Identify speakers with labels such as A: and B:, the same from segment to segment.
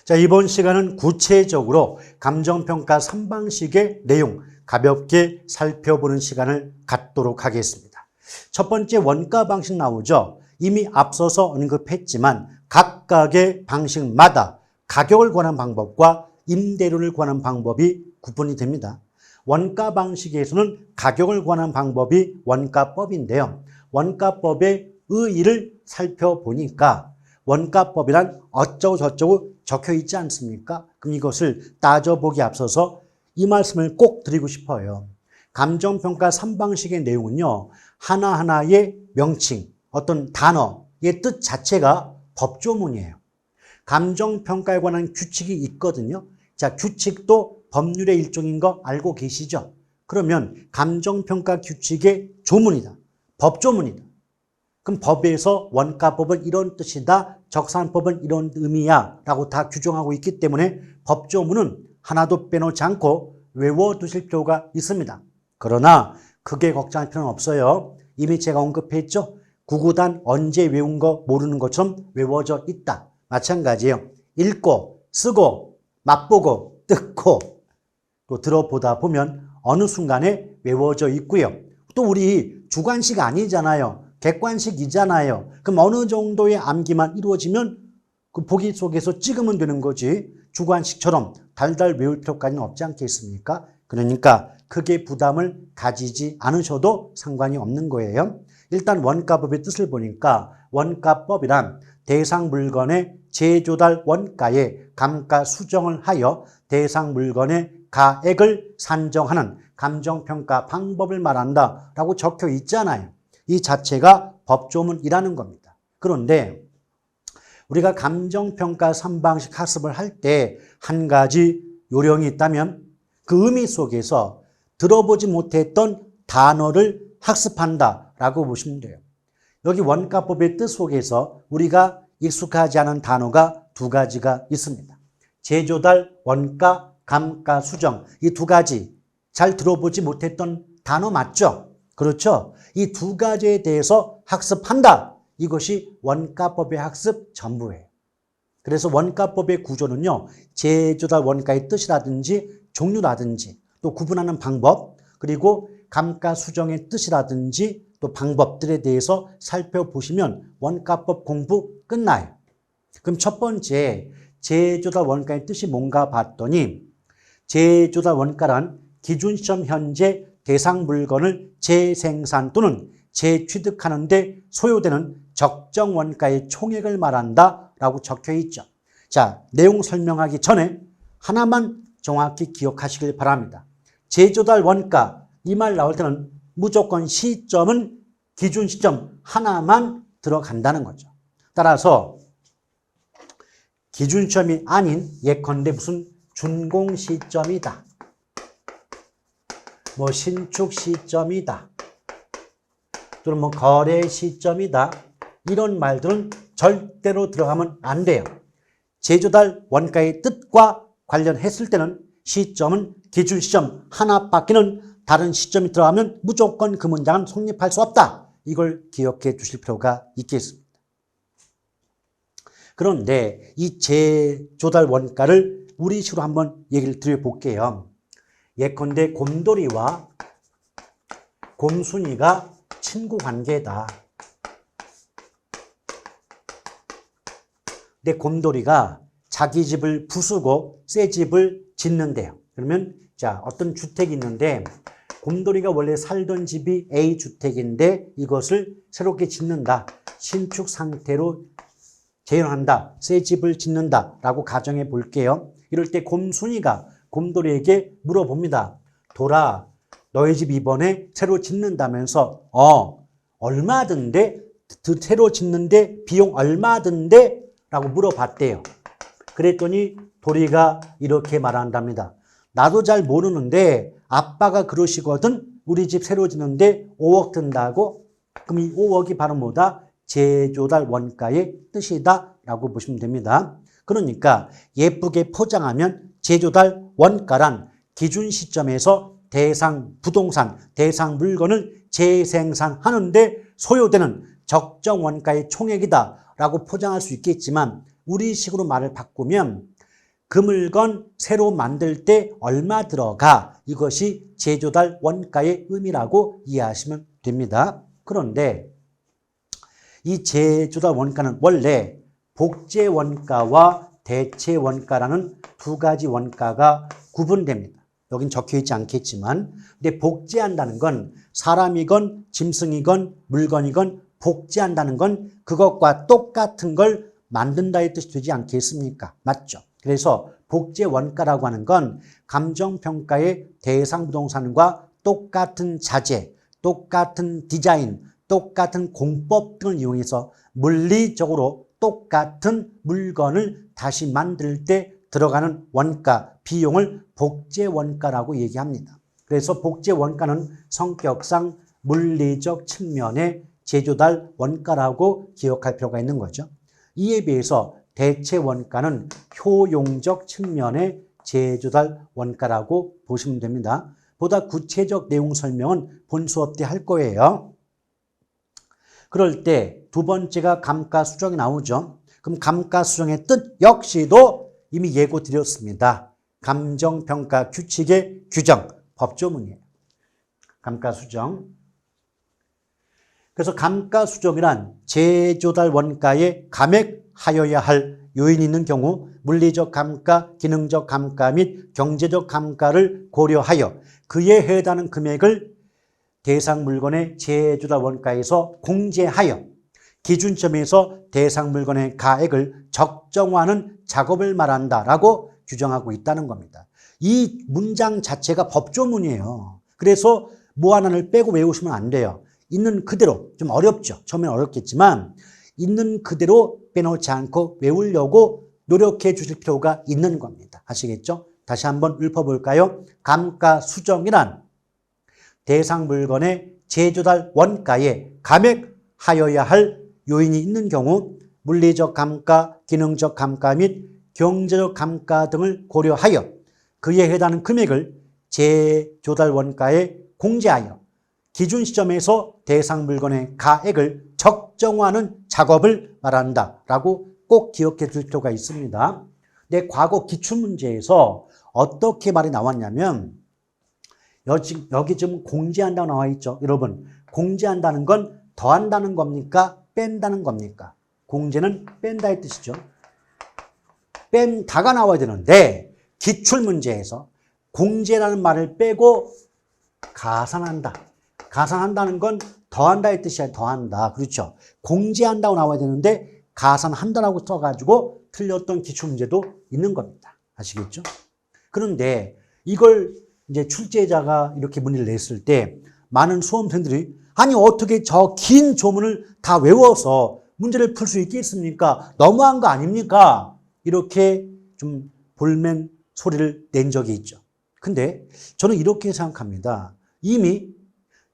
A: 자, 이번 시간은 구체적으로 감정평가 3방식의 내용 가볍게 살펴보는 시간을 갖도록 하겠습니다. 첫 번째 원가 방식 나오죠. 이미 앞서서 언급했지만 각각의 방식마다 가격을 관한 방법과 임대료를 관한 방법이 구분이 됩니다. 원가 방식에서는 가격을 관한 방법이 원가법인데요. 원가법의 의의를 살펴보니까 원가법이란 어쩌고 저쩌고 적혀 있지 않습니까? 그럼 이것을 따져보기 앞서서 이 말씀을 꼭 드리고 싶어요. 감정평가 3방식의 내용은요, 하나하나의 명칭, 어떤 단어의 뜻 자체가 법조문이에요. 감정평가에 관한 규칙이 있거든요. 자, 규칙도 법률의 일종인 거 알고 계시죠? 그러면 감정평가 규칙의 조문이다. 법조문이다. 그럼 법에서 원가법은 이런 뜻이다, 적산법은 이런 의미야 라고 다 규정하고 있기 때문에 법조문은 하나도 빼놓지 않고 외워두실 필요가 있습니다. 그러나 크게 걱정할 필요는 없어요. 이미 제가 언급했죠. 구구단 언제 외운 거 모르는 것처럼 외워져 있다. 마찬가지예요. 읽고 쓰고 맛보고 듣고 또 들어보다 보면 어느 순간에 외워져 있고요. 또 우리 주관식 아니잖아요. 객관식이잖아요. 그럼 어느 정도의 암기만 이루어지면 그 보기 속에서 찍으면 되는 거지. 주관식처럼 달달 외울 필요까지는 없지 않겠습니까? 그러니까 크게 부담을 가지지 않으셔도 상관이 없는 거예요. 일단 원가법의 뜻을 보니까 원가법이란 대상 물건의 재조달 원가에 감가 수정을 하여 대상 물건의 가액을 산정하는 감정평가 방법을 말한다라고 적혀 있잖아요. 이 자체가 법조문이라는 겁니다. 그런데 우리가 감정평가 3방식 학습을 할 때 한 가지 요령이 있다면 그 의미 속에서 들어보지 못했던 단어를 학습한다라고 보시면 돼요. 여기 원가법의 뜻 속에서 우리가 익숙하지 않은 단어가 두 가지가 있습니다. 재조달, 원가, 감가, 수정 이 두 가지 잘 들어보지 못했던 단어 맞죠? 그렇죠? 이 두 가지에 대해서 학습한다. 이것이 원가법의 학습 전부예요. 그래서 원가법의 구조는요, 재조달 원가의 뜻이라든지 종류라든지 또 구분하는 방법 그리고 감가 수정의 뜻이라든지 또 방법들에 대해서 살펴보시면 원가법 공부 끝나요. 그럼 첫 번째 재조달 원가의 뜻이 뭔가 봤더니 재조달 원가란 기준 시점 현재 대상 물건을 재생산 또는 재취득하는 데 소요되는 적정 원가의 총액을 말한다라고 적혀 있죠. 자, 내용 설명하기 전에 하나만 정확히 기억하시길 바랍니다. 재조달 원가 이 말 나올 때는 무조건 시점은 기준 시점 하나만 들어간다는 거죠. 따라서 기준 시점이 아닌 예컨대 무슨 준공 시점이다. 뭐 신축 시점이다. 또는 뭐 거래 시점이다. 이런 말들은 절대로 들어가면 안 돼요. 재조달 원가의 뜻과 관련했을 때는 시점은 기준 시점 하나밖에는 다른 시점이 들어가면 무조건 그 문장은 성립할 수 없다. 이걸 기억해 주실 필요가 있겠습니다. 그런데 이 재조달 원가를 우리식으로 한번 얘기를 드려볼게요. 예컨대 곰돌이와 곰순이가 친구 관계다. 근데 곰돌이가 자기 집을 부수고 새 집을 짓는데요. 그러면 자, 어떤 주택이 있는데 곰돌이가 원래 살던 집이 A주택인데 이것을 새롭게 짓는다. 신축 상태로 재현한다. 새 집을 짓는다라고 가정해 볼게요. 이럴 때 곰순이가 곰돌이에게 물어봅니다. 돌아, 너희 집 이번에 새로 짓는다면서 얼마 든대? 새로 짓는데 비용 얼마 든대? 라고 물어봤대요. 그랬더니 도리가 이렇게 말한답니다. 나도 잘 모르는데 아빠가 그러시거든. 우리 집 새로 짓는데 5억 든다고. 그럼 이 5억이 바로 뭐다? 재조달 원가의 뜻이다 라고 보시면 됩니다. 그러니까 예쁘게 포장하면 재조달 원가란 기준 시점에서 대상 부동산, 대상 물건을 재생산하는데 소요되는 적정 원가의 총액이다 라고 포장할 수 있겠지만 우리식으로 말을 바꾸면 그 물건 새로 만들 때 얼마 들어가? 이것이 제조달 원가의 의미라고 이해하시면 됩니다. 그런데 이 제조달 원가는 원래 복제 원가와 대체 원가라는 두 가지 원가가 구분됩니다. 여긴 적혀 있지 않겠지만, 근데 복제한다는 건 사람이건 짐승이건 물건이건 복제한다는 건 그것과 똑같은 걸 만든다의 뜻이 되지 않겠습니까? 맞죠? 그래서 복제 원가라고 하는 건 감정평가의 대상 부동산과 똑같은 자재, 똑같은 디자인, 똑같은 공법 등을 이용해서 물리적으로 똑같은 물건을 다시 만들 때 들어가는 원가, 비용을 복제 원가라고 얘기합니다. 그래서 복제 원가는 성격상 물리적 측면의 제조달 원가라고 기억할 필요가 있는 거죠. 이에 비해서 대체 원가는 효용적 측면의 제조달 원가라고 보시면 됩니다. 보다 구체적 내용 설명은 본 수업 때 할 거예요. 그럴 때 두 번째가 감가수정이 나오죠. 그럼 감가수정의 뜻 역시도 이미 예고 드렸습니다. 감정평가 규칙의 규정, 법조문이에요. 감가수정. 그래서 감가수정이란 제조달 원가에 감액하여야 할 요인이 있는 경우 물리적 감가, 기능적 감가 및 경제적 감가를 고려하여 그에 해당하는 금액을 대상 물건의 제조달 원가에서 공제하여 기준점에서 대상 물건의 가액을 적정화하는 작업을 말한다라고 규정하고 있다는 겁니다. 이 문장 자체가 법조문이에요. 그래서 뭐 하나를 빼고 외우시면 안 돼요. 있는 그대로, 좀 어렵죠. 처음엔 어렵겠지만 있는 그대로 빼놓지 않고 외우려고 노력해 주실 필요가 있는 겁니다. 아시겠죠? 다시 한번 읊어볼까요? 감가수정이란 대상 물건의 제조달 원가에 감액하여야 할 요인이 있는 경우 물리적 감가, 기능적 감가 및 경제적 감가 등을 고려하여 그에 해당하는 금액을 제조달 원가에 공제하여 기준 시점에서 대상 물건의 가액을 적정화하는 작업을 말한다라고 꼭 기억해 둘 필요가 있습니다. 근데 과거 기출문제에서 어떻게 말이 나왔냐면 여기 지금 공제한다고 나와 있죠. 여러분, 공제한다는 건 더한다는 겁니까? 뺀다는 겁니까? 공제는 뺀다의 뜻이죠. 뺀다가 나와야 되는데 기출문제에서 공제라는 말을 빼고 가산한다. 가산한다는 건 더한다의 뜻이야. 더한다. 그렇죠. 공제한다고 나와야 되는데 가산한다라고 써가지고 틀렸던 기출문제도 있는 겁니다. 아시겠죠? 그런데 이걸 이제 출제자가 이렇게 문제를 냈을 때 많은 수험생들이 아니 어떻게 저 긴 조문을 다 외워서 문제를 풀 수 있겠습니까? 너무한 거 아닙니까? 이렇게 좀 볼멘 소리를 낸 적이 있죠. 근데 저는 이렇게 생각합니다. 이미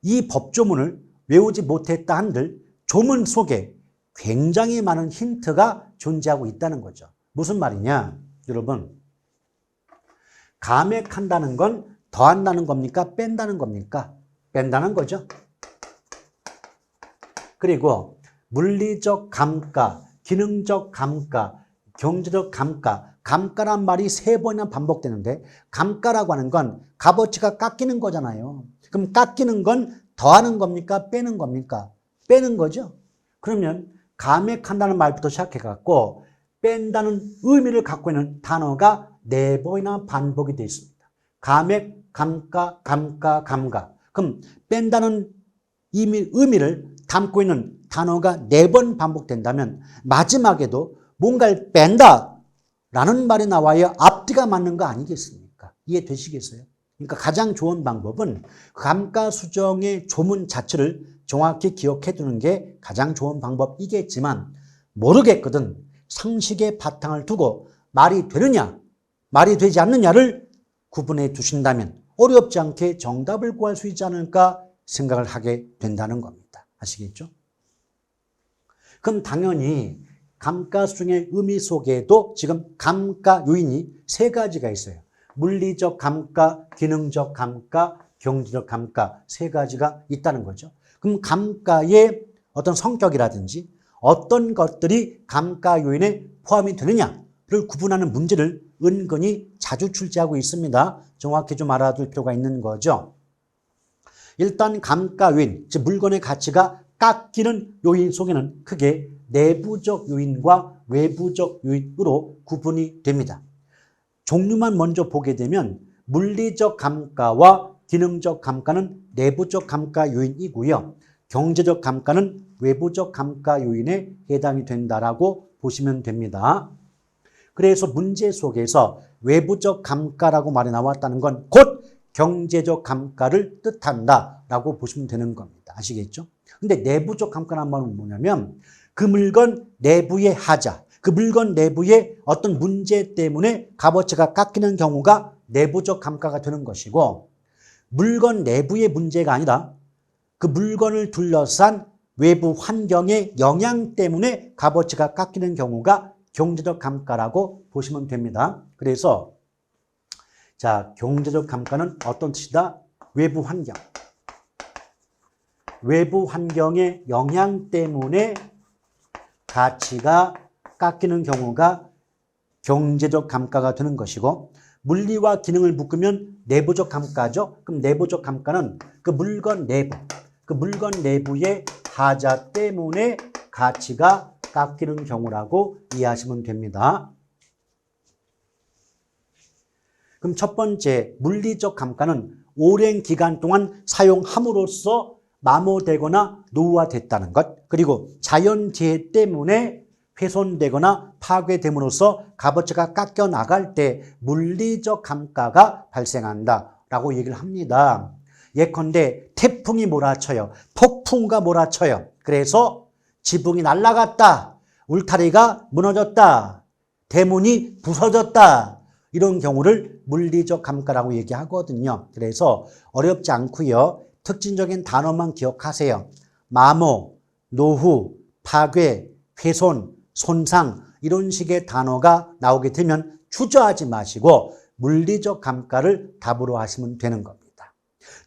A: 이 법조문을 외우지 못했다 한들 조문 속에 굉장히 많은 힌트가 존재하고 있다는 거죠. 무슨 말이냐? 여러분, 감액한다는 건 더한다는 겁니까? 뺀다는 겁니까? 뺀다는 거죠. 그리고 물리적 감가, 기능적 감가, 경제적 감가, 감가란 말이 3번이나 반복되는데 감가라고 하는 건 값어치가 깎이는 거잖아요. 그럼 깎이는 건 더하는 겁니까? 빼는 겁니까? 빼는 거죠. 그러면 감액한다는 말부터 시작해갖고 뺀다는 의미를 갖고 있는 단어가 4번이나 반복이 되어 있습니다. 감액, 감가, 감가, 감가. 그럼 뺀다는 의미를 담고 있는 단어가 4번 반복된다면 마지막에도 뭔가를 뺀다라는 말이 나와야 앞뒤가 맞는 거 아니겠습니까? 이해되시겠어요? 그러니까 가장 좋은 방법은 감가수정의 조문 자체를 정확히 기억해 두는 게 가장 좋은 방법이겠지만 모르겠거든 상식의 바탕을 두고 말이 되느냐 말이 되지 않느냐를 구분해 두신다면 어렵지 않게 정답을 구할 수 있지 않을까 생각을 하게 된다는 겁니다. 아시겠죠? 그럼 당연히 감가수정의 의미 속에도 지금 감가 요인이 3가지가 있어요. 물리적 감가, 기능적 감가, 경제적 감가 3가지가 있다는 거죠. 그럼 감가의 어떤 성격이라든지 어떤 것들이 감가 요인에 포함이 되느냐? 구분하는 문제를 은근히 자주 출제하고 있습니다. 정확히 좀 알아둘 필요가 있는 거죠. 일단 감가 요인, 즉 물건의 가치가 깎이는 요인 속에는 크게 내부적 요인과 외부적 요인으로 구분이 됩니다. 종류만 먼저 보게 되면 물리적 감가와 기능적 감가는 내부적 감가 요인이고요. 경제적 감가는 외부적 감가 요인에 해당이 된다라고 보시면 됩니다. 그래서 문제 속에서 외부적 감가라고 말이 나왔다는 건 곧 경제적 감가를 뜻한다라고 보시면 되는 겁니다. 아시겠죠? 근데 내부적 감가란 말은 뭐냐면 그 물건 내부의 하자, 그 물건 내부의 어떤 문제 때문에 값어치가 깎이는 경우가 내부적 감가가 되는 것이고, 물건 내부의 문제가 아니라 그 물건을 둘러싼 외부 환경의 영향 때문에 값어치가 깎이는 경우가 경제적 감가라고 보시면 됩니다. 그래서 자, 경제적 감가는 어떤 뜻이다? 외부 환경. 외부 환경의 영향 때문에 가치가 깎이는 경우가 경제적 감가가 되는 것이고, 물리와 기능을 묶으면 내부적 감가죠. 그럼 내부적 감가는 그 물건 내부, 그 물건 내부의 하자 때문에 가치가 깎이는 경우라고 이해하시면 됩니다. 그럼 첫 번째 물리적 감가는 오랜 기간 동안 사용함으로써 마모되거나 노후화됐다는 것, 그리고 자연재해 때문에 훼손되거나 파괴됨으로써 값어치가 깎여 나갈 때 물리적 감가가 발생한다라고 얘기를 합니다. 예컨대 태풍이 몰아쳐요. 폭풍우가 몰아쳐요. 그래서 지붕이 날아갔다. 울타리가 무너졌다. 대문이 부서졌다. 이런 경우를 물리적 감가라고 얘기하거든요. 그래서 어렵지 않고요. 특징적인 단어만 기억하세요. 마모, 노후, 파괴, 훼손, 손상 이런 식의 단어가 나오게 되면 주저하지 마시고 물리적 감가를 답으로 하시면 되는 겁니다.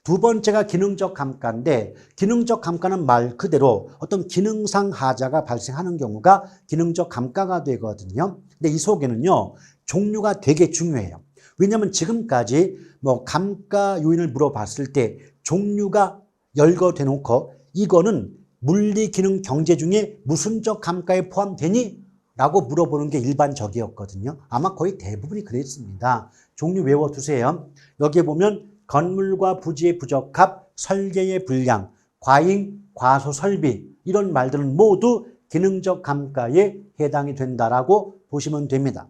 A: 두 번째가 기능적 감가인데, 기능적 감가는 말 그대로 어떤 기능상 하자가 발생하는 경우가 기능적 감가가 되거든요. 근데 이 속에는요, 종류가 되게 중요해요. 왜냐하면 지금까지 감가 요인을 물어봤을 때 종류가 열거돼 놓고 이거는 물리, 기능, 경제 중에 무슨적 감가에 포함되니? 라고 물어보는 게 일반적이었거든요. 아마 거의 대부분이 그랬습니다. 종류 외워두세요. 여기에 보면 건물과 부지의 부적합, 설계의 불량, 과잉, 과소 설비 이런 말들은 모두 기능적 감가에 해당이 된다라고 보시면 됩니다.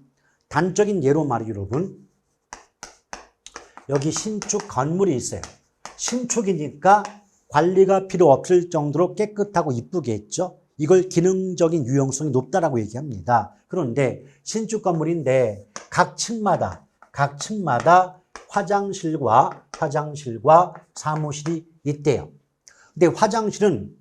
A: 단적인 예로 말이죠, 여러분. 여기 신축 건물이 있어요. 신축이니까 관리가 필요 없을 정도로 깨끗하고 이쁘겠죠. 이걸 기능적인 유용성이 높다라고 얘기합니다. 그런데 신축 건물인데 각 층마다 화장실과 사무실이 있대요. 근데 화장실은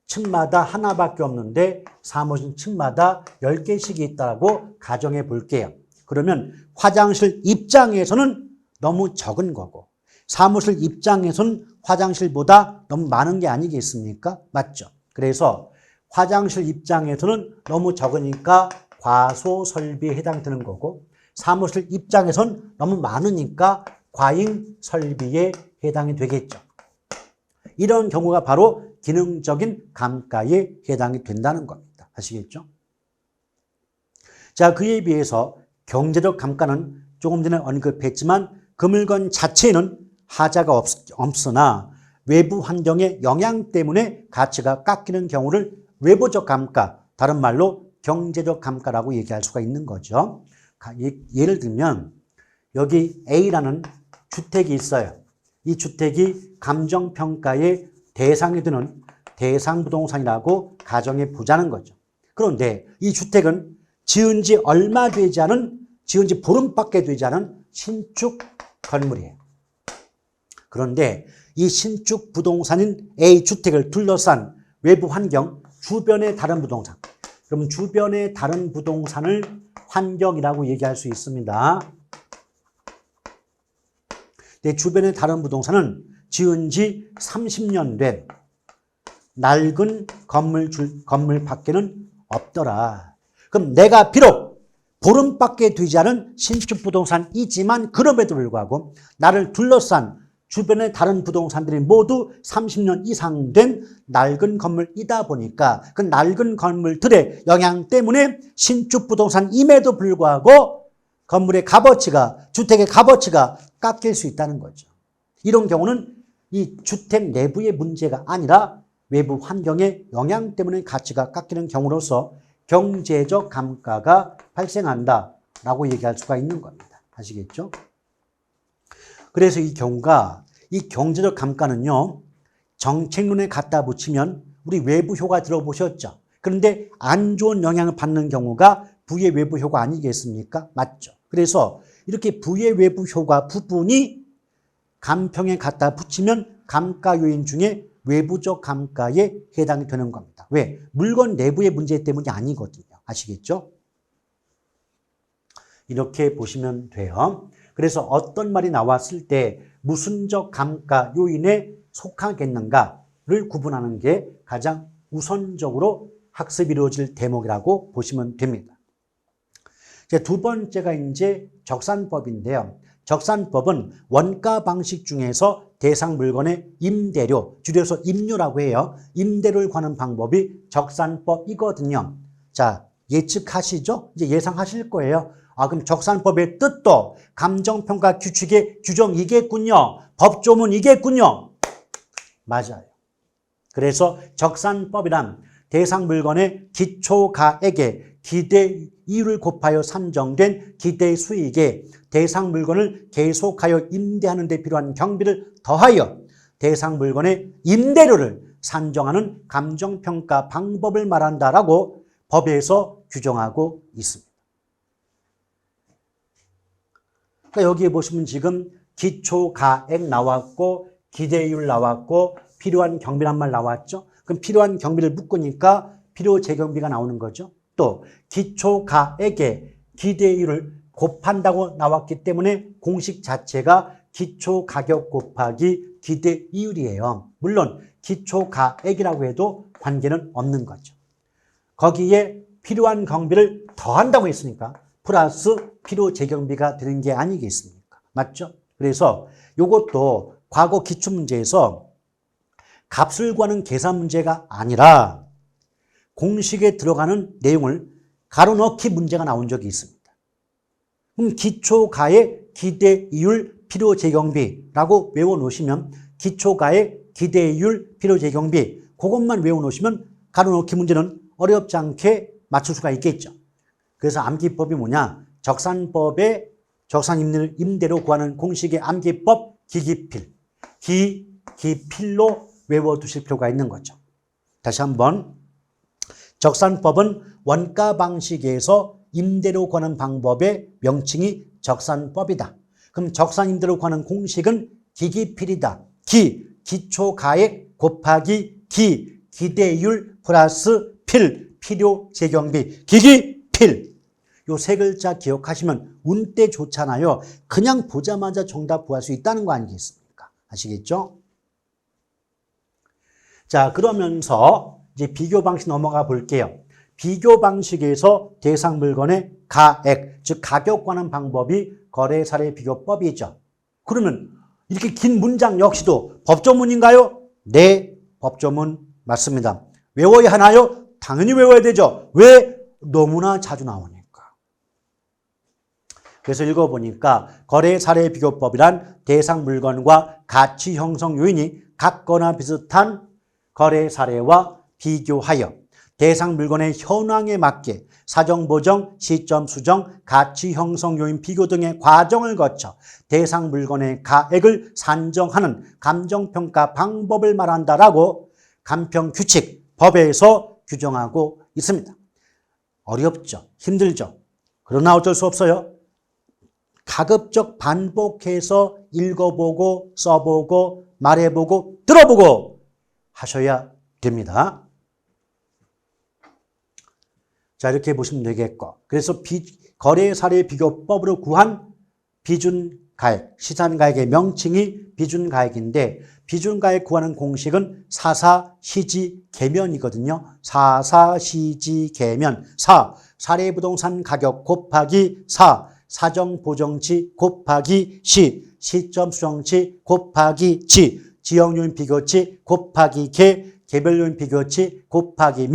A: 층마다 하나밖에 없는데 사무실 층마다 10개씩이 있다고 가정해 볼게요. 그러면 화장실 입장에서는 너무 적은 거고 사무실 입장에서는 화장실보다 너무 많은 게 아니겠습니까? 맞죠? 그래서 화장실 입장에서는 너무 적으니까 과소 설비에 해당되는 거고, 사무실 입장에서는 너무 많으니까 과잉 설비에 해당이 되겠죠. 이런 경우가 바로 기능적인 감가에 해당이 된다는 겁니다. 아시겠죠? 자, 그에 비해서 경제적 감가는 조금 전에 언급했지만 그 물건 자체에는 하자가 없으나 외부 환경의 영향 때문에 가치가 깎이는 경우를 외부적 감가, 다른 말로 경제적 감가라고 얘기할 수가 있는 거죠. 예를 들면 여기 A라는 주택이 있어요. 이 주택이 감정평가의 대상이 되는 대상부동산이라고 가정해 보자는 거죠. 그런데 이 주택은 지은 지 얼마 되지 않은, 지은 지 보름밖에 되지 않은 신축 건물이에요. 그런데 이 신축 부동산인 A 주택을 둘러싼 외부 환경, 주변의 다른 부동산. 그러면 주변의 다른 부동산을 환경이라고 얘기할 수 있습니다. 내 주변의 다른 부동산은 지은 지 30년 된 낡은 건물 밖에는 없더라. 그럼 내가 비록 보름밖에 되지 않은 신축 부동산이지만 그럼에도 불구하고 나를 둘러싼 주변의 다른 부동산들이 모두 30년 이상 된 낡은 건물이다 보니까 그 낡은 건물들의 영향 때문에 신축 부동산임에도 불구하고 건물의 값어치가, 주택의 값어치가 깎일 수 있다는 거죠. 이런 경우는 이 주택 내부의 문제가 아니라 외부 환경의 영향 때문에 가치가 깎이는 경우로서 경제적 감가가 발생한다라고 얘기할 수가 있는 겁니다. 아시겠죠? 그래서 이 경우가, 이 경제적 감가는요, 정책론에 갖다 붙이면 우리 외부 효과 들어보셨죠? 그런데 안 좋은 영향을 받는 경우가 부의 외부 효과 아니겠습니까? 맞죠? 그래서 이렇게 부의 외부 효과 부분이 감평에 갖다 붙이면 감가 요인 중에 외부적 감가에 해당이 되는 겁니다. 왜? 물건 내부의 문제 때문이 아니거든요. 아시겠죠? 이렇게 보시면 돼요. 그래서 어떤 말이 나왔을 때 무슨적 감가 요인에 속하겠는가를 구분하는 게 가장 우선적으로 학습이 이루어질 대목이라고 보시면 됩니다. 이제 두 번째가 이제 적산법인데요. 적산법은 원가 방식 중에서 대상 물건의 임대료, 줄여서 임료라고 해요. 임대료를 관한 방법이 적산법이거든요. 자, 예측하시죠? 이제 예상하실 거예요. 아, 그럼 적산법의 뜻도 감정평가 규칙의 규정이겠군요. 법조문이겠군요. 맞아요. 그래서 적산법이란 대상 물건의 기초가액에 기대 이율을 곱하여 산정된 기대 수익에 대상 물건을 계속하여 임대하는 데 필요한 경비를 더하여 대상 물건의 임대료를 산정하는 감정평가 방법을 말한다라고 법에서 규정하고 있습니다. 그러니까 여기에 보시면 지금 기초가액 나왔고 기대이율 나왔고 필요한 경비란 말 나왔죠. 그럼 필요한 경비를 묶으니까 필요재경비가 나오는 거죠. 또 기초가액에 기대이율을 곱한다고 나왔기 때문에 공식 자체가 기초가격 곱하기 기대이율이에요. 물론 기초가액이라고 해도 관계는 없는 거죠. 거기에 필요한 경비를 더한다고 했으니까 플러스 필요재경비가 되는 게 아니겠습니까? 맞죠? 그래서 이것도 과거 기출문제에서 값을 구하는 계산 문제가 아니라 공식에 들어가는 내용을 가로 넣기 문제가 나온 적이 있습니다. 그럼 기초가액 기대이율 필요재경비라고 외워놓으시면 기초가액 기대이율 필요재경비 그것만 외워놓으시면 가로 넣기 문제는 어렵지 않게 맞출 수가 있겠죠. 그래서 암기법이 뭐냐? 적산법의 적산임대료 구하는 공식의 암기법 기기필, 기기필로 외워두실 필요가 있는 거죠. 다시 한번 적산법은 원가 방식에서 임대료 구하는 방법의 명칭이 적산법이다. 그럼 적산임대료 구하는 공식은 기기필이다. 기초가액 곱하기 기대이율 플러스 필요재경비 기기필. 요 세 글자 기억하시면 운때 좋잖아요. 그냥 보자마자 정답 구할 수 있다는 거 아니겠습니까? 아시겠죠? 자, 그러면서 이제 비교 방식 넘어가 볼게요. 비교 방식에서 대상 물건의 가액, 즉 가격 관한 방법이 거래사례 비교법이죠. 그러면 이렇게 긴 문장 역시도 법조문인가요? 네, 법조문 맞습니다. 외워야 하나요? 당연히 외워야 되죠. 왜? 너무나 자주 나오니까. 그래서 읽어보니까 거래사례 비교법이란 대상 물건과 가치 형성 요인이 같거나 비슷한 거래 사례와 비교하여 대상 물건의 현황에 맞게 사정 보정, 시점 수정, 가치 형성 요인 비교 등의 과정을 거쳐 대상 물건의 가액을 산정하는 감정평가 방법을 말한다라고 감평 규칙 법에서 규정하고 있습니다. 어렵죠? 힘들죠? 그러나 어쩔 수 없어요. 가급적 반복해서 읽어보고 써보고 말해보고 들어보고 하셔야 됩니다. 자, 이렇게 보시면 되겠고. 그래서 거래사례 비교법으로 구한 비준가액, 시산가액의 명칭이 비준가액인데 비준가액 구하는 공식은 사사시지계면이거든요. 사사시지계면. 사례부동산 가격 곱하기 사정보정치 곱하기 시점수정치 곱하기 지역요인 비교치 곱하기 개별요인 비교치 곱하기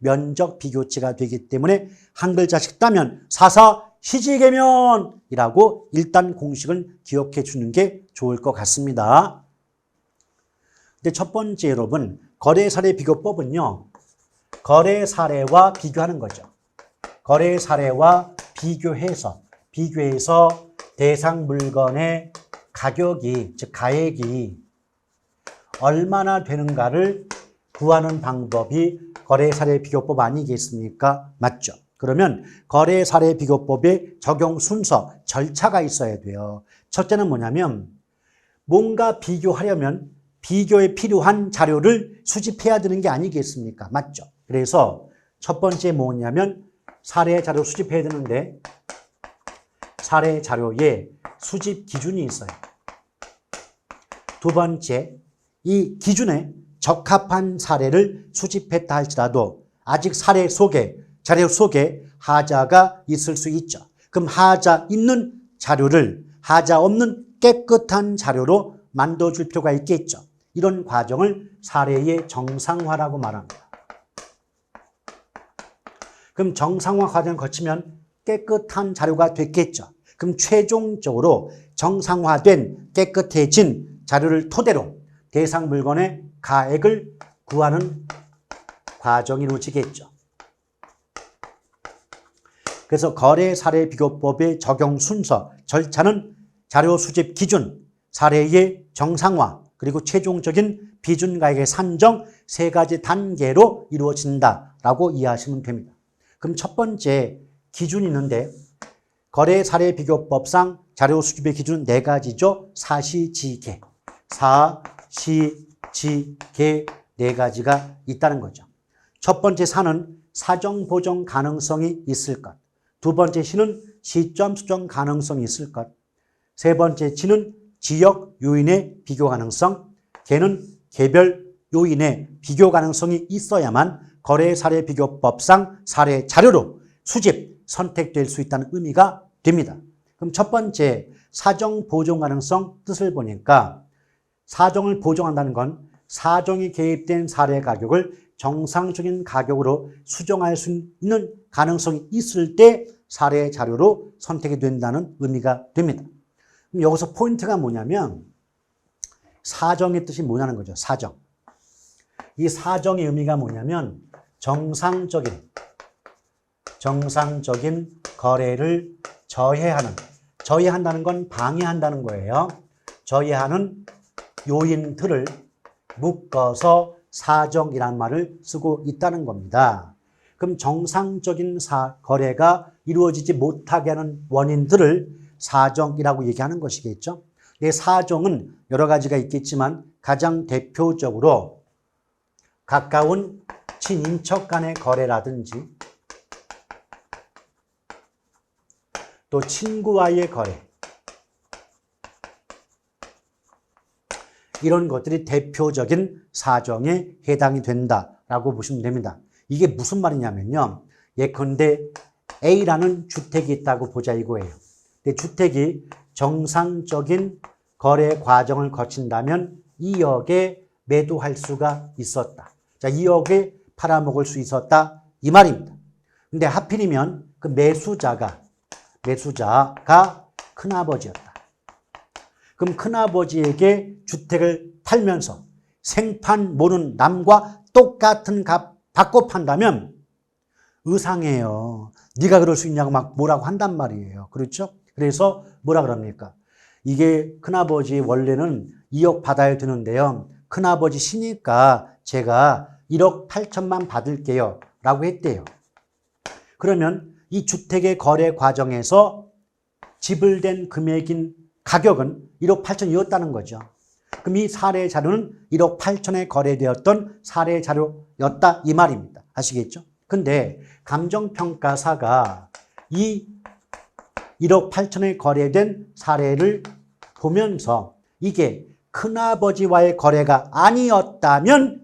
A: 면적 비교치가 되기 때문에 한 글자씩 따면 사사시지계면이라고 일단 공식을 기억해 주는 게 좋을 것 같습니다. 근데 첫 번째 여러분, 거래사례 비교법은요, 거래사례와 비교하는 거죠. 거래사례와 비교해서 대상 물건의 가격이, 즉 가액이 얼마나 되는가를 구하는 방법이 거래사례 비교법 아니겠습니까? 맞죠? 그러면 거래사례 비교법의 적용 순서, 절차가 있어야 돼요. 첫째는 뭐냐면 뭔가 비교하려면 비교에 필요한 자료를 수집해야 되는 게 아니겠습니까? 맞죠? 그래서 첫 번째 뭐냐면 사례 자료 수집해야 되는데 사례 자료에 수집 기준이 있어요. 두 번째, 이 기준에 적합한 사례를 수집했다 할지라도 아직 사례 속에, 자료 속에 하자가 있을 수 있죠. 그럼 하자 있는 자료를 하자 없는 깨끗한 자료로 만들어줄 필요가 있겠죠. 이런 과정을 사례의 정상화라고 말합니다. 그럼 정상화 과정을 거치면 깨끗한 자료가 됐겠죠. 그럼 최종적으로 정상화된 깨끗해진 자료를 토대로 대상 물건의 가액을 구하는 과정이 이루어지겠죠. 그래서 거래사례 비교법의 적용 순서, 절차는 자료 수집 기준, 사례의 정상화, 그리고 최종적인 비준가액의 산정 세 가지 단계로 이루어진다라고 이해하시면 됩니다. 그럼 첫 번째 기준이 있는데 거래사례 비교법상 자료 수집의 기준 네 가지죠. 사시지계, 네 가지가 있다는 거죠. 첫 번째 사는 사정 보정 가능성이 있을 것. 두 번째 시는 시점 수정 가능성이 있을 것. 세 번째 지는 지역 요인의 비교 가능성, 개는 개별 요인의 비교 가능성이 있어야만 거래사례 비교법상 사례 자료로 수집, 선택될 수 있다는 의미가 됩니다. 그럼 첫 번째 사정 보정 가능성 뜻을 보니까 사정을 보정한다는 건 사정이 개입된 사례 가격을 정상적인 가격으로 수정할 수 있는 가능성이 있을 때 사례 자료로 선택이 된다는 의미가 됩니다. 그럼 여기서 포인트가 뭐냐면 사정의 뜻이 뭐냐는 거죠. 사정. 이 사정의 의미가 뭐냐면 정상적인 거래를 저해한다는 건 방해한다는 거예요. 저해하는 요인들을 묶어서 사정이라는 말을 쓰고 있다는 겁니다. 그럼 정상적인 거래가 이루어지지 못하게 하는 원인들을 사정이라고 얘기하는 것이겠죠. 이 사정은 여러 가지가 있겠지만 가장 대표적으로 가까운 친인척 간의 거래라든지 또 친구와의 거래, 이런 것들이 대표적인 사정에 해당이 된다라고 보시면 됩니다. 이게 무슨 말이냐면요. 예컨대 A라는 주택이 있다고 보자 이거예요. 근데 주택이 정상적인 거래 과정을 거친다면 2억에 매도할 수가 있었다. 자, 2억에 팔아먹을 수 있었다 이 말입니다. 근데 하필이면 그 매수자가 큰아버지였다. 그럼 큰아버지에게 주택을 팔면서 생판 모르는 남과 똑같은 값 받고 판다면 의상해요. 네가 그럴 수 있냐고 막 뭐라고 한단 말이에요. 그렇죠? 그래서 뭐라 그럽니까? 이게 큰아버지 원래는 2억 받아야 되는데요. 큰아버지 시니까 제가 1억 8천만 받을게요. 라고 했대요. 그러면 이 주택의 거래 과정에서 지불된 금액인 가격은 1억 8천이었다는 거죠. 그럼 이 사례 자료는 1억 8천에 거래되었던 사례 자료였다 이 말입니다. 아시겠죠? 근데 감정평가사가 이 1억 8천에 거래된 사례를 보면서 이게 큰아버지와의 거래가 아니었다면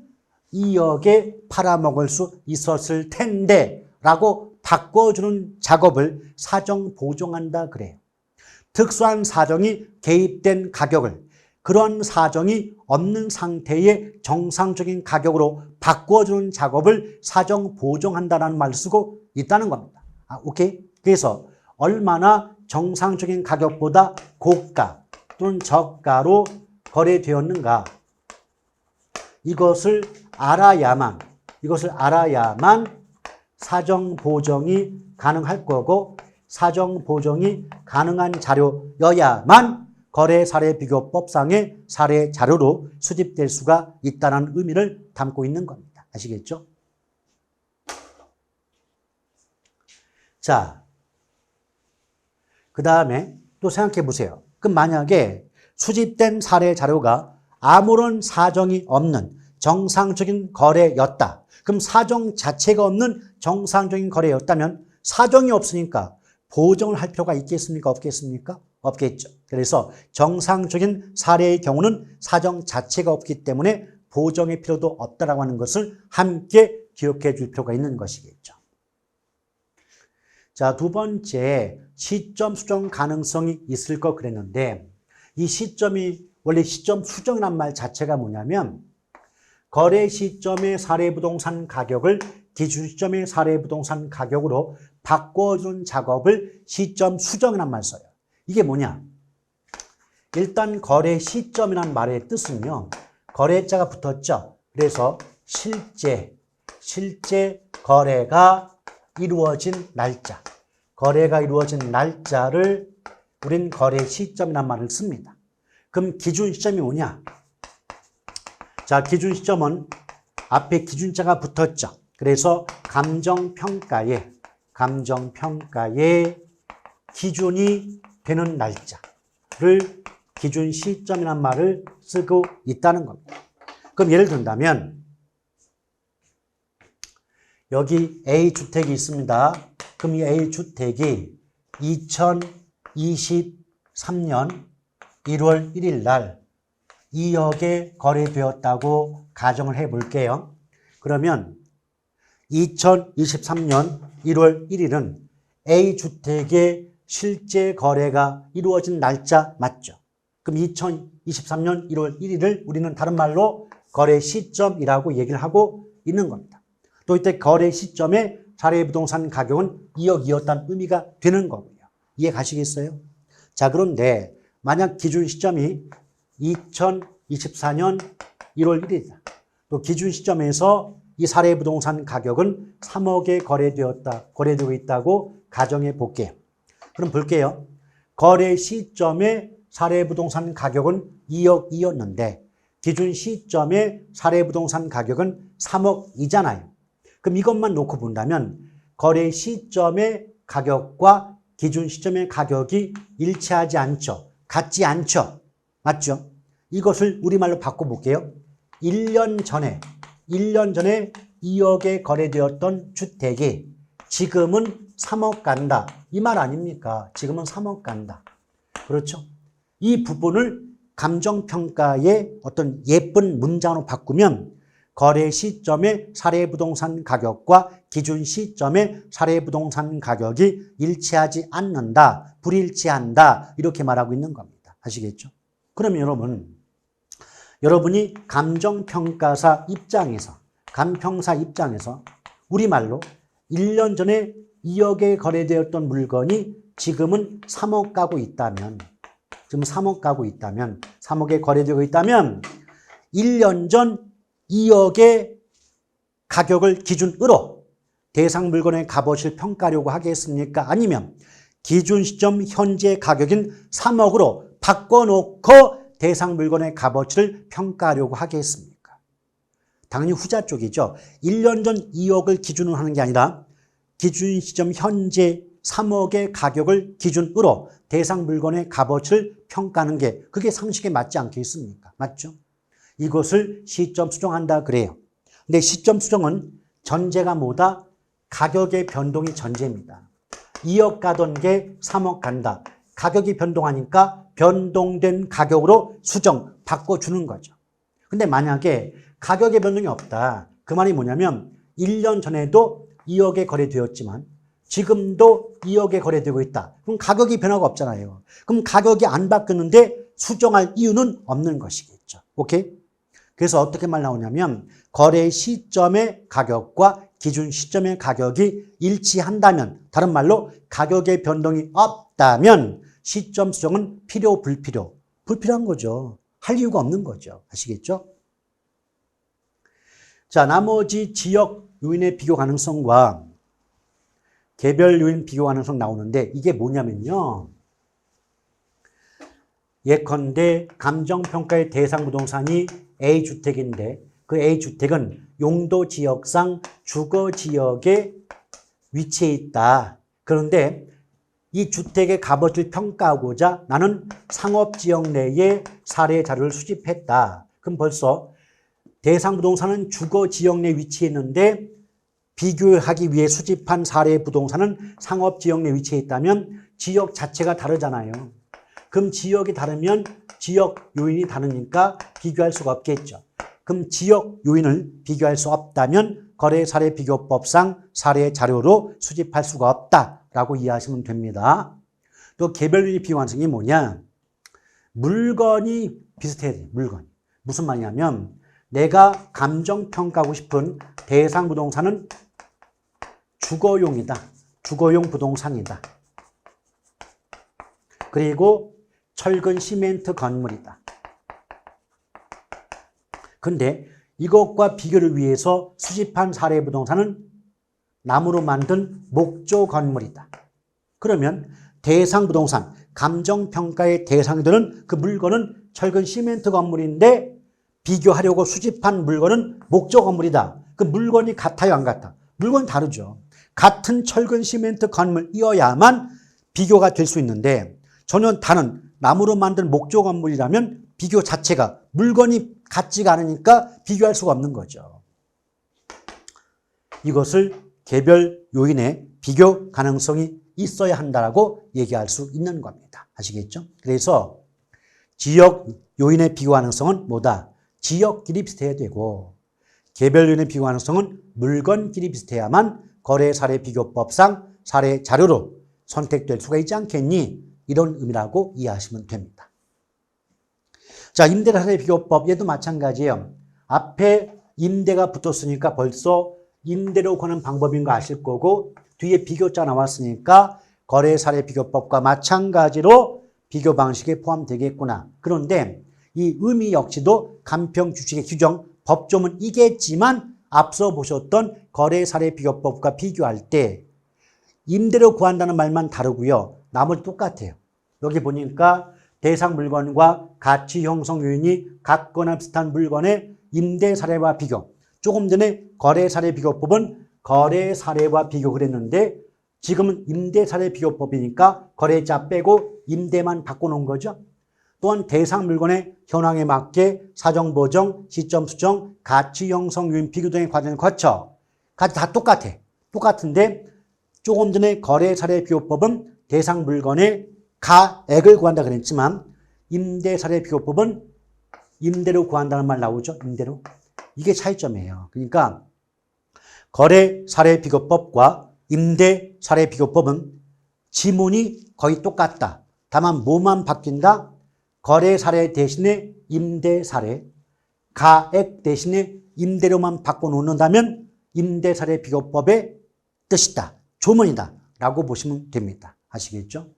A: 2억에 팔아먹을 수 있었을 텐데 라고 바꿔주는 작업을 사정 보정한다 그래요. 특수한 사정이 개입된 가격을 그런 사정이 없는 상태의 정상적인 가격으로 바꿔주는 작업을 사정 보정한다는 말을 쓰고 있다는 겁니다. 오케이? 그래서 얼마나 정상적인 가격보다 고가 또는 저가로 거래되었는가 이것을 알아야만 사정 보정이 가능할 거고 사정 보정이 가능한 자료여야만 거래 사례 비교법상의 사례 자료로 수집될 수가 있다는 의미를 담고 있는 겁니다. 아시겠죠? 자, 그 다음에 또 생각해 보세요. 그럼 만약에 수집된 사례 자료가 아무런 사정이 없는 정상적인 거래였다. 그럼 사정 자체가 없는 정상적인 거래였다면 사정이 없으니까 보정을 할 필요가 있겠습니까? 없겠습니까? 없겠죠. 그래서 정상적인 사례의 경우는 사정 자체가 없기 때문에 보정의 필요도 없다라고 하는 것을 함께 기억해 줄 필요가 있는 것이겠죠. 자, 두 번째, 시점 수정 가능성이 있을 거 그랬는데 이 시점이 원래 시점 수정이란 말 자체가 뭐냐면 거래 시점의 사례 부동산 가격을 기준 시점의 사례 부동산 가격으로 바꿔주는 작업을 시점 수정이란 말 써요. 이게 뭐냐? 일단 거래 시점이란 말의 뜻은요. 거래자가 붙었죠. 그래서 실제 거래가 이루어진 날짜. 거래가 이루어진 날짜를 우린 거래 시점이란 말을 씁니다. 그럼 기준 시점이 뭐냐? 자, 기준 시점은 앞에 기준자가 붙었죠. 그래서 감정평가의 기준이 되는 날짜를 기준 시점이란 말을 쓰고 있다는 겁니다. 그럼 예를 든다면 여기 A주택이 있습니다. 그럼 이 A주택이 2023년 1월 1일 날 2억에 거래되었다고 가정을 해 볼게요. 그러면 2023년 1월 1일은 A주택의 실제 거래가 이루어진 날짜 맞죠? 그럼 2023년 1월 1일을 우리는 다른 말로 거래 시점이라고 얘기를 하고 있는 겁니다. 또 이때 거래 시점에 사례 부동산 가격은 2억이었다는 의미가 되는 거고요. 이해 가시겠어요? 자, 그런데 만약 기준 시점이 2024년 1월 1일이다. 또 기준 시점에서 이 사례 부동산 가격은 3억에 거래되고 있다고 가정해 볼게요. 그럼 볼게요. 거래 시점에 사례 부동산 가격은 2억이었는데 기준 시점에 사례 부동산 가격은 3억이잖아요. 그럼 이것만 놓고 본다면 거래 시점의 가격과 기준 시점의 가격이 일치하지 않죠. 같지 않죠. 맞죠? 이것을 우리말로 바꿔볼게요. 1년 전에 2억에 거래되었던 주택이 지금은 3억 간다. 이 말 아닙니까? 지금은 3억 간다. 그렇죠? 이 부분을 감정평가의 어떤 예쁜 문장으로 바꾸면 거래 시점의 사례 부동산 가격과 기준 시점의 사례 부동산 가격이 일치하지 않는다. 불일치한다. 이렇게 말하고 있는 겁니다. 아시겠죠? 그러면 여러분이 감정평가사 입장에서 감평사 입장에서 우리말로 1년 전에 2억에 거래되었던 물건이 지금은 3억 가고 있다면 3억에 거래되고 있다면 1년 전 2억의 가격을 기준으로 대상 물건의 값어치를 평가하려고 하겠습니까? 아니면 기준 시점 현재 가격인 3억으로 바꿔놓고 대상 물건의 값어치를 평가하려고 하겠습니까? 당연히 후자 쪽이죠. 1년 전 2억을 기준으로 하는 게 아니라 기준 시점 현재 3억의 가격을 기준으로 대상 물건의 값어치를 평가하는 게 그게 상식에 맞지 않겠습니까? 맞죠? 이것을 시점 수정한다 그래요. 근데 시점 수정은 전제가 뭐다? 가격의 변동이 전제입니다. 2억 가던 게 3억 간다. 가격이 변동하니까 변동된 가격으로 수정, 바꿔주는 거죠. 근데 만약에 가격의 변동이 없다. 그 말이 뭐냐면 1년 전에도 2억에 거래되었지만 지금도 2억에 거래되고 있다. 그럼 가격이 변화가 없잖아요. 그럼 가격이 안 바뀌었는데 수정할 이유는 없는 것이겠죠. 오케이? 그래서 어떻게 말 나오냐면 거래 시점의 가격과 기준 시점의 가격이 일치한다면, 다른 말로 가격의 변동이 없다면 시점 수정은 필요, 불필요? 불필요한 거죠. 할 이유가 없는 거죠. 아시겠죠? 자, 나머지 지역 요인의 비교 가능성과 개별 요인 비교 가능성 나오는데 이게 뭐냐면요. 예컨대 감정평가의 대상 부동산이 A주택인데 그 A주택은 용도 지역상 주거 지역에 위치해 있다. 그런데 이 주택의 값어치를 평가하고자 나는 상업지역 내에 사례 자료를 수집했다. 그럼 벌써 대상 부동산은 주거 지역 내에 위치해 있는데 비교하기 위해 수집한 사례 부동산은 상업지역 내에 위치해 있다면 지역 자체가 다르잖아요. 그럼 지역이 다르면 지역 요인이 다르니까 비교할 수가 없겠죠. 그럼 지역 요인을 비교할 수 없다면 거래 사례 비교법상 사례 자료로 수집할 수가 없다라고 이해하시면 됩니다. 또 개별 요인 비교 가능성이 뭐냐? 물건이 비슷해야 돼요. 물건. 무슨 말이냐면 내가 감정평가하고 싶은 대상 부동산은 주거용이다. 주거용 부동산이다. 그리고 철근 시멘트 건물이다. 근데 이것과 비교를 위해서 수집한 사례 부동산은 나무로 만든 목조 건물이다. 그러면 대상 부동산, 감정평가의 대상이 되는 그 물건은 철근 시멘트 건물인데 비교하려고 수집한 물건은 목조 건물이다. 그 물건이 같아요, 안 같아? 물건이 다르죠. 같은 철근 시멘트 건물이어야만 비교가 될 수 있는데 전혀 다른 나무로 만든 목조 건물이라면 비교 자체가 물건이 같지가 않으니까 비교할 수가 없는 거죠. 이것을 개별 요인의 비교 가능성이 있어야 한다라고 얘기할 수 있는 겁니다. 아시겠죠? 그래서 지역 요인의 비교 가능성은 뭐다? 지역끼리 비슷해야 되고 개별 요인의 비교 가능성은 물건끼리 비슷해야만 거래 사례 비교법상 사례 자료로 선택될 수가 있지 않겠니? 이런 의미라고 이해하시면 됩니다. 자, 임대 사례 비교법 얘도 마찬가지예요. 앞에 임대가 붙었으니까 벌써 임대로 구하는 방법인 거 아실 거고 뒤에 비교자 나왔으니까 거래 사례 비교법과 마찬가지로 비교 방식에 포함되겠구나. 그런데 이 의미 역시도 간평 주식의 규정, 법조문 이겠지만 앞서 보셨던 거래 사례 비교법과 비교할 때 임대로 구한다는 말만 다르고요. 나머지 똑같아요. 여기 보니까 대상 물건과 가치 형성 요인이 같거나 비슷한 물건의 임대 사례와 비교. 조금 전에 거래 사례 비교법은 거래 사례와 비교 그랬는데 지금은 임대 사례 비교법이니까 거래자 빼고 임대만 바꿔놓은 거죠. 또한 대상 물건의 현황에 맞게 사정 보정, 시점 수정, 가치 형성 요인 비교 등의 과정을 거쳐. 다 똑같아. 똑같은데 조금 전에 거래 사례 비교법은 대상 물건의 가액을 구한다 그랬지만 임대 사례 비교법은 임대로 구한다는 말 나오죠. 임대로. 이게 차이점이에요. 그러니까 거래 사례 비교법과 임대 사례 비교법은 지문이 거의 똑같다. 다만 뭐만 바뀐다? 거래 사례 대신에 임대 사례, 가액 대신에 임대료만 바꿔놓는다면 임대 사례 비교법의 뜻이다. 조문이다. 라고 보시면 됩니다. 아시겠죠?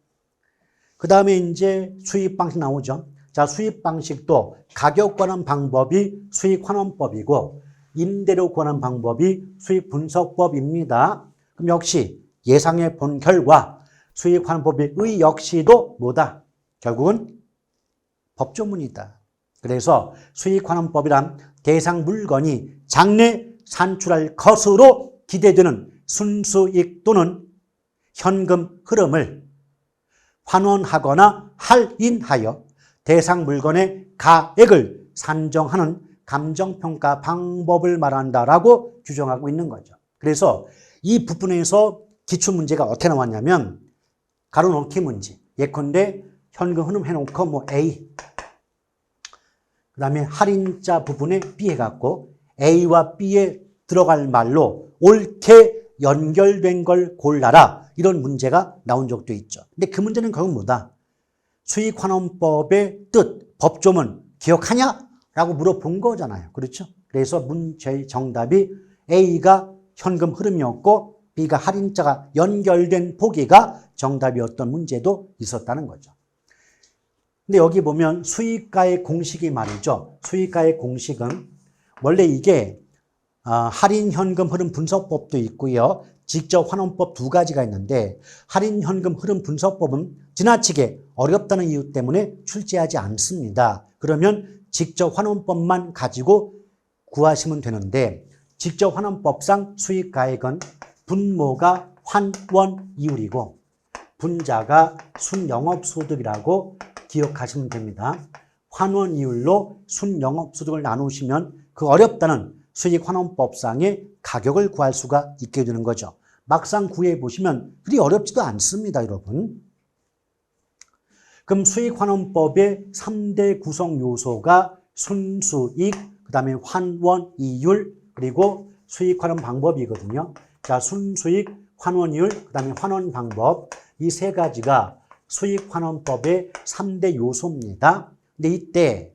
A: 그 다음에 이제 수익 방식 나오죠. 자, 수익 방식도 가격 관한 방법이 수익 환원법이고 임대료 관한 방법이 수익 분석법입니다. 그럼 역시 예상해 본 결과 수익 환원법의 의 역시도 뭐다? 결국은 법조문이다. 그래서 수익 환원법이란 대상 물건이 장래 산출할 것으로 기대되는 순수익 또는 현금 흐름을 환원하거나 할인하여 대상 물건의 가액을 산정하는 감정평가 방법을 말한다라고 규정하고 있는 거죠. 그래서 이 부분에서 기출문제가 어떻게 나왔냐면 가로넣기 문제. 예컨대 현금 흐름 해놓고 뭐 A, 그 다음에 할인자 부분에 B 해갖고 A와 B에 들어갈 말로 옳게 연결된 걸 골라라. 이런 문제가 나온 적도 있죠. 근데 그 문제는 결국 뭐다? 수익환원법의 뜻, 법조문 기억하냐? 라고 물어본 거잖아요. 그렇죠? 그래서 문제의 정답이 A가 현금 흐름이었고 B가 할인자가 연결된 보기가 정답이었던 문제도 있었다는 거죠. 근데 여기 보면 수익가의 공식이 말이죠. 수익가의 공식은 원래 이게 할인 현금 흐름 분석법도 있고요. 직접 환원법 두 가지가 있는데 할인 현금 흐름 분석법은 지나치게 어렵다는 이유 때문에 출제하지 않습니다. 그러면 직접 환원법만 가지고 구하시면 되는데 직접 환원법상 수익가액은 분모가 환원 이율이고 분자가 순영업소득이라고 기억하시면 됩니다. 환원 이율로 순영업소득을 나누시면 그 어렵다는 수익환원법상의 가격을 구할 수가 있게 되는 거죠. 막상 구해보시면 그리 어렵지도 않습니다, 여러분. 그럼 수익환원법의 3대 구성 요소가 순수익, 그 다음에 환원 이율, 그리고 수익환원 방법이거든요. 자, 순수익, 환원 이율, 그 다음에 환원 방법. 이 세 가지가 수익환원법의 3대 요소입니다. 근데 이때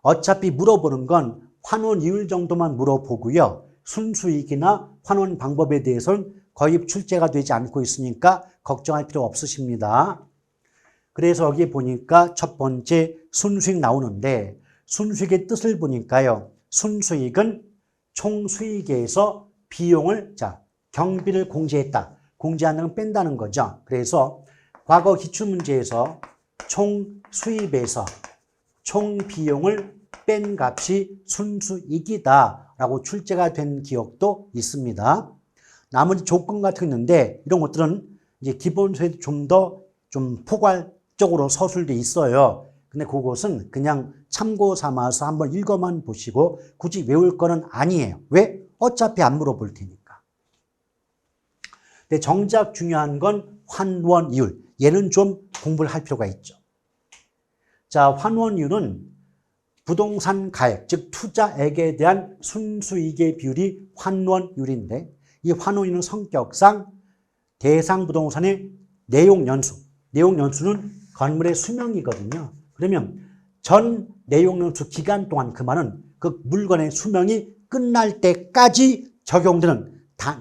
A: 어차피 물어보는 건 환원 이율 정도만 물어보고요. 순수익이나 환원 방법에 대해서는 거의 출제가 되지 않고 있으니까 걱정할 필요 없으십니다. 그래서 여기 보니까 첫 번째 순수익 나오는데 순수익의 뜻을 보니까요. 순수익은 총수익에서 비용을, 경비를 공제했다. 공제하는 건 뺀다는 거죠. 그래서 과거 기출문제에서 총수입에서 총비용을 뺀 값이 순수익이다라고 출제가 된 기억도 있습니다. 나머지 조건 같은 게 있는데 이런 것들은 이제 기본서에 좀 더 포괄적으로 서술돼 있어요. 근데 그것은 그냥 참고 삼아서 한번 읽어만 보시고 굳이 외울 거는 아니에요. 왜? 어차피 안 물어볼 테니까. 근데 정작 중요한 건 환원 이율. 얘는 좀 공부를 할 필요가 있죠. 자, 환원 이율은 부동산 가액, 즉 투자액에 대한 순수익의 비율이 환원율인데 이 환원율은 성격상 대상 부동산의 내용연수는 건물의 수명이거든요. 그러면 전 내용연수 기간 동안 그 말은 그 물건의 수명이 끝날 때까지 적용되는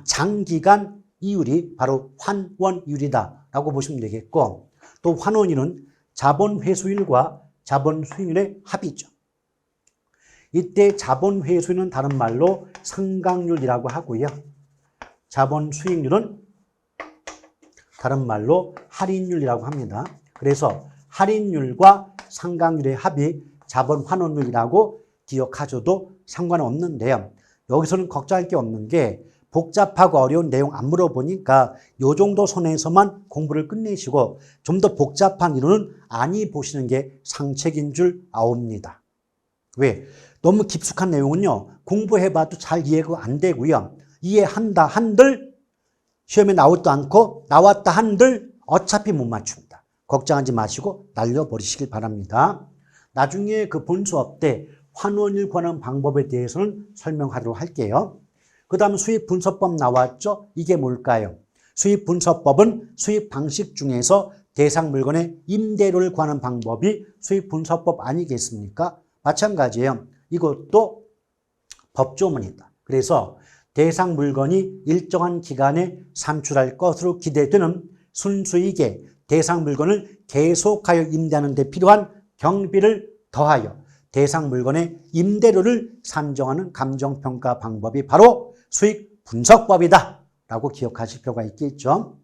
A: 장기간 이율이 바로 환원율이다라고 보시면 되겠고 또 환원율은 자본 회수율과 자본 수익률의 합이죠. 이때 자본 회수율은 다른 말로 상각률이라고 하고요. 자본 수익률은 다른 말로 할인율이라고 합니다. 그래서 할인율과 상각률의 합이 자본 환원율이라고 기억하셔도 상관없는데요. 여기서는 걱정할 게 없는 게 복잡하고 어려운 내용 안 물어보니까 이 정도 선에서만 공부를 끝내시고 좀 더 복잡한 이론은 아니 보시는 게 상책인 줄 아옵니다. 왜? 너무 깊숙한 내용은요. 공부해봐도 잘 이해가 안 되고요. 이해한다 한들 시험에 나오지도 않고 나왔다 한들 어차피 못 맞춥니다. 걱정하지 마시고 날려버리시길 바랍니다. 나중에 그 본 수업 때 환원율 구하는 방법에 대해서는 설명하도록 할게요. 그 다음 수익분석법 나왔죠? 이게 뭘까요? 수익분석법은 수익 방식 중에서 대상 물건의 임대료를 구하는 방법이 수익분석법 아니겠습니까? 마찬가지예요. 이것도 법조문이다. 그래서 대상 물건이 일정한 기간에 산출할 것으로 기대되는 순수익에 대상 물건을 계속하여 임대하는 데 필요한 경비를 더하여 대상 물건의 임대료를 산정하는 감정평가 방법이 바로 수익분석법이다 라고 기억하실 필요가 있겠죠.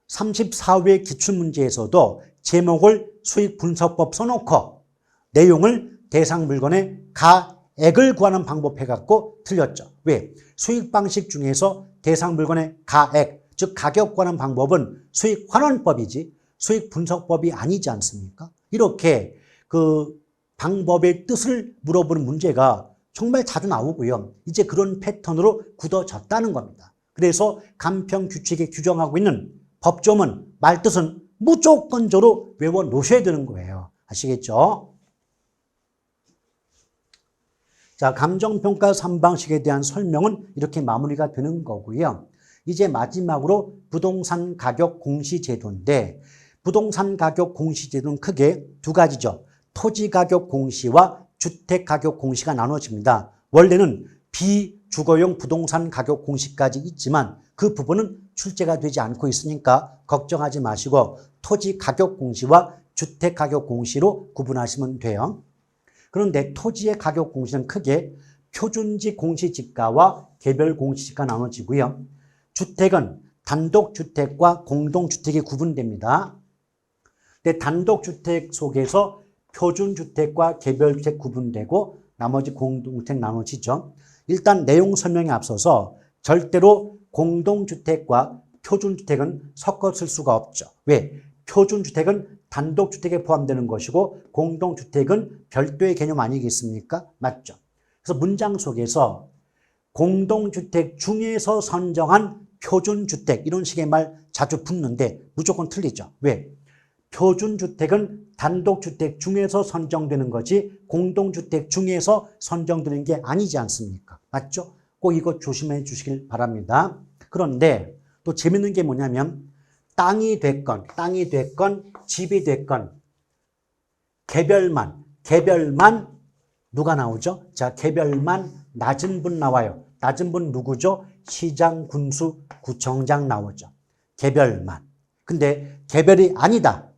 A: 34회 기출문제에서도 제목을 수익분석법 써놓고 내용을 대상 물건의 가액을 구하는 방법 해갖고 틀렸죠. 왜? 수익 방식 중에서 대상 물건의 가액, 즉 가격 구하는 방법은 수익환원법이지 수익분석법이 아니지 않습니까? 이렇게 그 방법의 뜻을 물어보는 문제가 정말 자주 나오고요. 이제 그런 패턴으로 굳어졌다는 겁니다. 그래서 간평규칙에 규정하고 있는 법조문, 말뜻은 무조건적으로 외워 놓으셔야 되는 거예요. 아시겠죠? 자, 감정평가 3방식에 대한 설명은 이렇게 마무리가 되는 거고요. 이제 마지막으로 부동산 가격 공시제도인데 부동산 가격 공시제도는 크게 두 가지죠. 토지 가격 공시와 주택 가격 공시가 나눠집니다. 원래는 비주거용 부동산 가격 공시까지 있지만 그 부분은 출제가 되지 않고 있으니까 걱정하지 마시고 토지 가격 공시와 주택 가격 공시로 구분하시면 돼요. 그런데 토지의 가격 공시는 크게 표준지 공시지가와 개별 공시지가 나눠지고요. 주택은 단독주택과 공동주택이 구분됩니다. 근데 단독주택 속에서 표준주택과 개별주택 구분되고 나머지 공동주택 나눠지죠. 일단 내용 설명에 앞서서 절대로 공동주택과 표준주택은 섞어 쓸 수가 없죠. 왜? 표준주택은 단독주택에 포함되는 것이고 공동주택은 별도의 개념 아니겠습니까? 맞죠? 그래서 문장 속에서 공동주택 중에서 선정한 표준주택 이런 식의 말 자주 붙는데 무조건 틀리죠. 왜? 표준주택은 단독주택 중에서 선정되는 거지 공동주택 중에서 선정되는 게 아니지 않습니까? 맞죠? 꼭 이거 조심해 주시길 바랍니다. 그런데 또 재밌는 게 뭐냐면 땅이 됐건 집이 됐건 개별만 누가 나오죠? 자, 개별만 낮은 분 나와요. 낮은 분 누구죠? 시장, 군수, 구청장 나오죠. 개별만. 근데 개별이 아니다.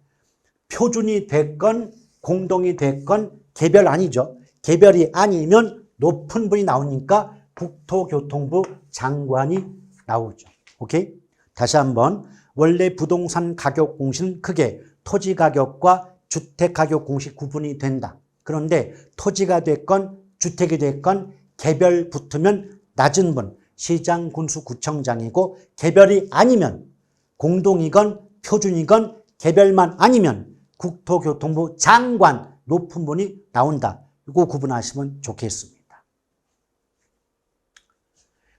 A: 표준이 됐건 공동이 됐건 개별 아니죠. 개별이 아니면 높은 분이 나오니까 국토교통부 장관이 나오죠. 오케이? 다시 한번 원래 부동산 가격 공시는 크게 토지 가격과 주택 가격 공시 구분이 된다. 그런데 토지가 됐건 주택이 됐건 개별 붙으면 낮은 분, 시장, 군수, 구청장이고 개별이 아니면 공동이건 표준이건 개별만 아니면 국토교통부 장관 높은 분이 나온다. 이거 구분하시면 좋겠습니다.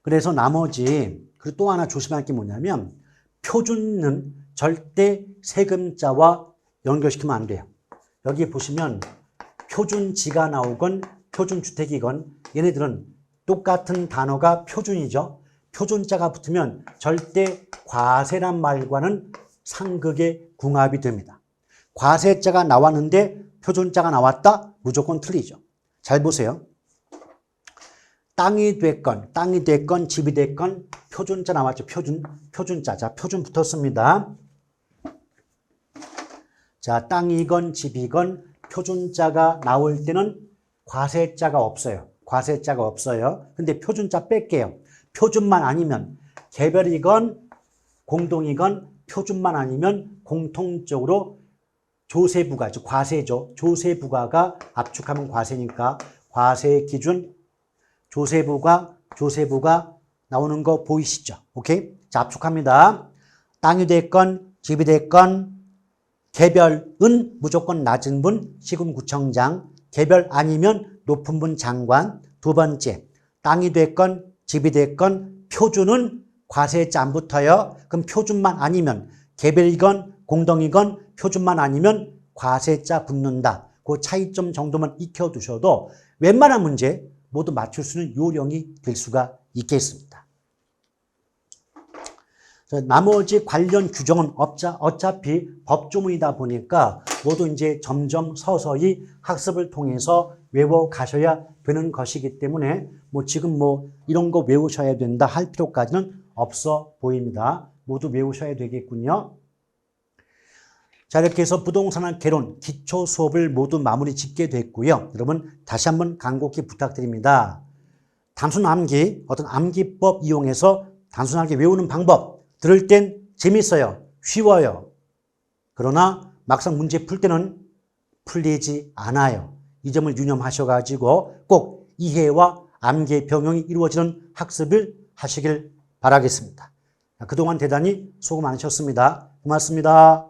A: 그래서 나머지 그리고 또 하나 조심할 게 뭐냐면 표준은 절대 세금자와 연결시키면 안 돼요. 여기 보시면 표준지가 나오건 표준주택이건 얘네들은 똑같은 단어가 표준이죠. 표준자가 붙으면 절대 과세란 말과는 상극의 궁합이 됩니다. 과세자가 나왔는데 표준자가 나왔다? 무조건 틀리죠. 잘 보세요. 땅이 됐건 집이 됐건 표준자 나왔죠. 표준자. 자, 표준 붙었습니다. 자, 땅이건 집이건 표준자가 나올 때는 과세자가 없어요. 근데 표준자 뺄게요. 표준만 아니면 개별이건 공동이건 표준만 아니면 공통적으로 조세부가, 즉 과세죠. 조세부가가 압축하면 과세니까 과세 기준 조세부가 나오는 거 보이시죠? 오케이? 자, 압축합니다. 땅이 됐건 집이 됐건 개별은 무조건 낮은 분 시군구청장, 개별 아니면 높은 분 장관. 두 번째, 땅이 됐건 집이 됐건 표준은 과세자 안 붙어요. 그럼 표준만 아니면 개별이건 공동이건 표준만 아니면 과세자 붙는다. 그 차이점 정도만 익혀두셔도 웬만한 문제 모두 맞출 수 있는 요령이 될 수가 있겠습니다. 나머지 관련 규정은 어차피 법조문이다 보니까 모두 이제 점점 서서히 학습을 통해서 외워 가셔야 되는 것이기 때문에 지금 이런 거 외우셔야 된다 할 필요까지는 없어 보입니다. 모두 외우셔야 되겠군요. 자, 이렇게 해서 부동산학 개론 기초 수업을 모두 마무리 짓게 됐고요. 여러분 다시 한번 간곡히 부탁드립니다. 단순 암기, 어떤 암기법 이용해서 단순하게 외우는 방법 들을 땐 재밌어요. 쉬워요. 그러나 막상 문제 풀 때는 풀리지 않아요. 이 점을 유념하셔가지고 꼭 이해와 암기의 병용이 이루어지는 학습을 하시길 바라겠습니다. 그동안 대단히 수고 많으셨습니다. 고맙습니다.